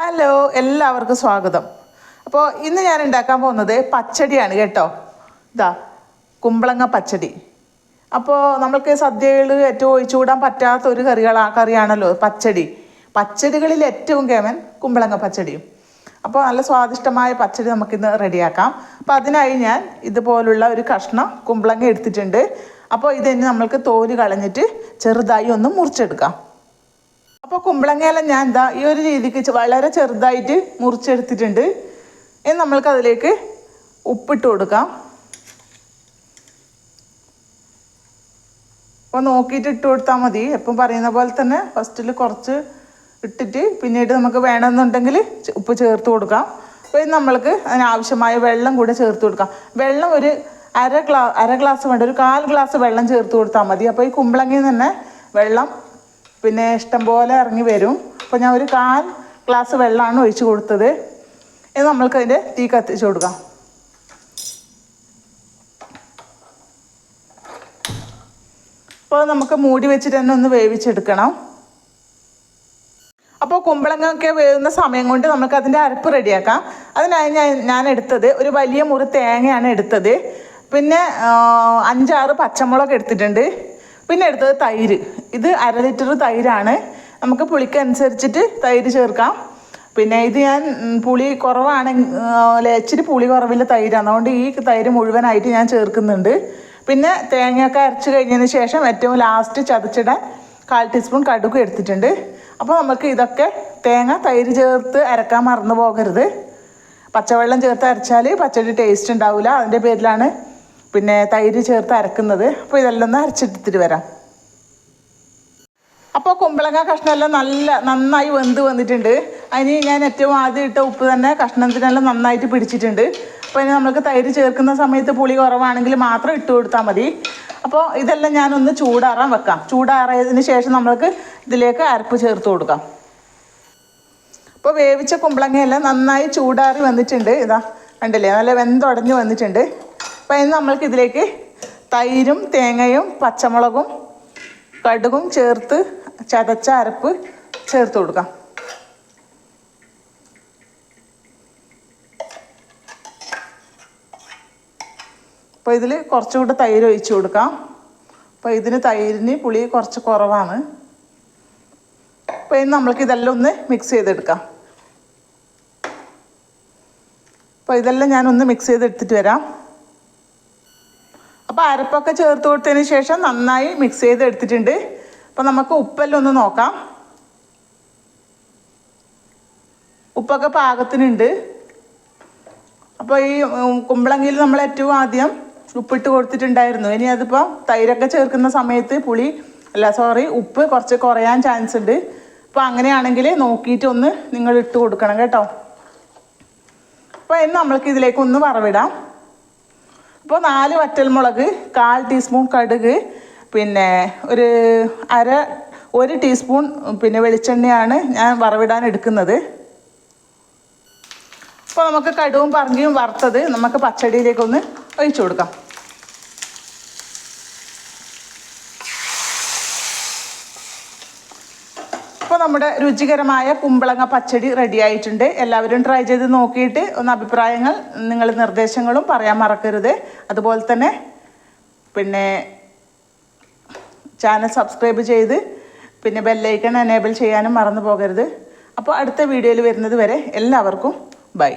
Hello, എല്ലാവർക്കും സ്വാഗതം. അപ്പോൾ ഇന്ന് ഞാൻ ഉണ്ടാക്കാൻ പോകുന്നത് പച്ചടിയാണ് കേട്ടോ. ഇതാ കുമ്പളങ്ങ പച്ചടി. അപ്പോൾ നമ്മൾക്ക് സദ്യയിൽ ഏറ്റവും ഒഴിച്ചുകൂടാൻ പറ്റാത്ത ഒരു കറിയാണല്ലോ പച്ചടി. പച്ചടികളിൽ ഏറ്റവും കേമൻ കുമ്പളങ്ങ പച്ചടിയും. അപ്പോൾ നല്ല സ്വാദിഷ്ടമായ പച്ചടി നമുക്കിന്ന് റെഡിയാക്കാം. അപ്പോൾ അതിനായി ഞാൻ ഇതുപോലുള്ള ഒരു കഷ്ണം കുമ്പളങ്ങ എടുത്തിട്ടുണ്ട്. അപ്പോൾ ഇതിന് നമ്മൾക്ക് തോല് കളഞ്ഞിട്ട് ചെറുതായി ഒന്ന് മുറിച്ചെടുക്കാം. അപ്പോൾ കുമ്പളങ്ങയെല്ലാം ഞാൻ എന്താ ഈ ഒരു രീതിക്ക് വളരെ ചെറുതായിട്ട് മുറിച്ചെടുത്തിട്ടുണ്ട്. ഇനി നമ്മൾക്ക് അതിലേക്ക് ഉപ്പിട്ട് കൊടുക്കാം. അപ്പോൾ നോക്കിയിട്ട് ഇട്ട് കൊടുത്താൽ മതി. എപ്പം പറയുന്ന പോലെ തന്നെ ഫസ്റ്റിൽ കുറച്ച് ഇട്ടിട്ട് പിന്നീട് നമുക്ക് വേണമെന്നുണ്ടെങ്കിൽ ഉപ്പ് ചേർത്ത് കൊടുക്കാം. അപ്പോൾ ഇത് നമ്മൾക്ക് അതിനാവശ്യമായ വെള്ളം കൂടെ ചേർത്ത് കൊടുക്കാം. വെള്ളം ഒരു അര ഗ്ലാസ് വേണ്ട, ഒരു 1/4 ഗ്ലാസ് വെള്ളം ചേർത്ത് കൊടുത്താൽ മതി. അപ്പോൾ ഈ കുമ്പളങ്ങയിൽ തന്നെ വെള്ളം പിന്നെ ഇഷ്ടം പോലെ ഇറങ്ങി വരും. അപ്പോൾ ഞാൻ ഒരു 1/4 ഗ്ലാസ് വെള്ളമാണ് ഒഴിച്ച് കൊടുത്തത്. ഇത് നമ്മൾക്കതിൻ്റെ തീ കത്തിച്ച് കൊടുക്കാം. അപ്പോൾ നമുക്ക് മൂടി വെച്ചിട്ട് തന്നെ ഒന്ന് വേവിച്ചെടുക്കണം. അപ്പോൾ കുമ്പളങ്ങയൊക്കെ വേവുന്ന സമയം കൊണ്ട് നമുക്ക് അതിൻ്റെ അരപ്പ് റെഡിയാക്കാം. അതിനായി ഞാൻ എടുത്തത് ഒരു വലിയ മുറി തേങ്ങയാണ് എടുത്തത്. പിന്നെ 5-6 പച്ചമുളക് എടുത്തിട്ടുണ്ട്. പിന്നെ എടുത്തത് തൈര്. ഇത് 1/2 ലിറ്റർ തൈരാണ്. നമുക്ക് പുളിക്കനുസരിച്ചിട്ട് തൈര് ചേർക്കാം. പിന്നെ ഇത് ഞാൻ പുളി കുറവാണെങ്കിൽ ഇച്ചിരി പുളി കുറവില്ല തൈരാണ്, അതുകൊണ്ട് ഈ തൈര് മുഴുവനായിട്ട് ഞാൻ ചേർക്കുന്നുണ്ട്. പിന്നെ തേങ്ങയൊക്കെ അരച്ച് കഴിഞ്ഞതിന് ശേഷം ഏറ്റവും ലാസ്റ്റ് ചതച്ചിടാൻ 1/4 ടീസ്പൂൺ കടുക് എടുത്തിട്ടുണ്ട്. അപ്പോൾ നമുക്ക് ഇതൊക്കെ തൈര് ചേർത്ത് അരക്കാൻ മറന്നു പോകരുത്. പച്ചവെള്ളം ചേർത്ത് അരച്ചാൽ പച്ചടി ടേസ്റ്റ് ഉണ്ടാവില്ല. അതിൻ്റെ പേരിലാണ് പിന്നെ തൈര് ചേർത്ത് അരക്കുന്നത്. അപ്പോൾ ഇതെല്ലാം ഒന്ന് അരച്ചെടുത്തിട്ട് വരാം. അപ്പോൾ കുമ്പളങ്ങ കഷ്ണമെല്ലാം നന്നായി വെന്ത് വന്നിട്ടുണ്ട്. അതിന് ഞാൻ ഏറ്റവും ആദ്യം ഇട്ട ഉപ്പ് തന്നെ കഷ്ണത്തിനെല്ലാം നന്നായിട്ട് പിടിച്ചിട്ടുണ്ട്. അപ്പോൾ ഇനി നമുക്ക് തൈര് ചേർക്കുന്ന സമയത്ത് പുളി കുറവാണെങ്കിൽ മാത്രം ഇട്ട് കൊടുത്താൽ മതി. അപ്പോൾ ഇതെല്ലാം ഞാനൊന്ന് ചൂടാറാൻ വെക്കാം. ചൂടാറിയതിന് ശേഷം നമ്മൾക്ക് ഇതിലേക്ക് അരപ്പ് ചേർത്ത് കൊടുക്കാം. അപ്പോൾ വേവിച്ച കുമ്പളങ്ങയെല്ലാം നന്നായി ചൂടാറി വന്നിട്ടുണ്ട്. ഇതാ കണ്ടില്ലേ, നല്ല വെന്തുടഞ്ഞ് വന്നിട്ടുണ്ട്. അപ്പോൾ ഇനി നമ്മൾക്ക് ഇതിലേക്ക് തൈരും തേങ്ങയും പച്ചമുളകും കടുകും ചേർത്ത് ചതച്ച അരപ്പ് ചേർത്ത് കൊടുക്കാം. അപ്പോൾ ഇതിൽ കുറച്ചുകൂടെ തൈര് ഒഴിച്ച് കൊടുക്കാം. അപ്പോൾ തൈരിന് പുളി കുറച്ച് കുറവാണ്. അപ്പോൾ ഇനി നമ്മൾക്ക് ഇതെല്ലാം ഒന്ന് മിക്സ് ചെയ്തെടുക്കാം. അപ്പോൾ ഇതെല്ലാം ഞാനൊന്ന് മിക്സ് ചെയ്തെടുത്തിട്ട് വരാം. അപ്പോൾ അരപ്പൊക്കെ ചേർത്ത് കൊടുത്തതിന് ശേഷം നന്നായി മിക്സ് ചെയ്തെടുത്തിട്ടുണ്ട്. അപ്പോൾ നമുക്ക് ഉപ്പെല്ലാം ഒന്ന് നോക്കാം. ഉപ്പൊക്കെ പാകത്തിനുണ്ട്. അപ്പോൾ ഈ കുമ്പളങ്ങയിൽ നമ്മൾ ഏറ്റവും ആദ്യം ഉപ്പിട്ട് കൊടുത്തിട്ടുണ്ടായിരുന്നു. ഇനി അതിപ്പോൾ തൈരൊക്കെ ചേർക്കുന്ന സമയത്ത് ഉപ്പ് കുറച്ച് കുറയാൻ ചാൻസ് ഉണ്ട്. അപ്പോൾ അങ്ങനെയാണെങ്കിൽ നോക്കിയിട്ടൊന്ന് നിങ്ങൾ ഇട്ട് കൊടുക്കണം കേട്ടോ. അപ്പോൾ ഇനി നമ്മൾക്ക് ഇതിലേക്കൊന്ന് വറവിടാം. അപ്പോൾ 4 വറ്റൽമുളക്, 1/4 ടീസ്പൂൺ കടുക്, പിന്നെ ഒരു ടീസ്പൂൺ പിന്നെ വെളിച്ചെണ്ണയാണ് ഞാൻ വറവിടാൻ എടുക്കുന്നത്. അപ്പോൾ നമുക്ക് കടുവും പറങ്കിയും വറുത്തത് നമുക്ക് പച്ചടിയിലേക്കൊന്ന് ഒഴിച്ചു കൊടുക്കാം. അപ്പോൾ നമ്മുടെ രുചികരമായ കുമ്പളങ്ങ പച്ചടി റെഡി ആയിട്ടുണ്ട്. എല്ലാവരും ട്രൈ ചെയ്ത് നോക്കിയിട്ട് ഒന്ന് അഭിപ്രായങ്ങൾ നിങ്ങളുടെ നിർദ്ദേശങ്ങളും പറയാൻ മറക്കരുത്. അതുപോലെ തന്നെ പിന്നെ ചാനൽ സബ്സ്ക്രൈബ് ചെയ്ത് പിന്നെ ബെല്ലൈക്കൺ എനേബിൾ ചെയ്യാനും മറന്നു പോകരുത്. അപ്പോൾ അടുത്ത വീഡിയോയിൽ വരുന്നത് വരെ എല്ലാവർക്കും ബൈ.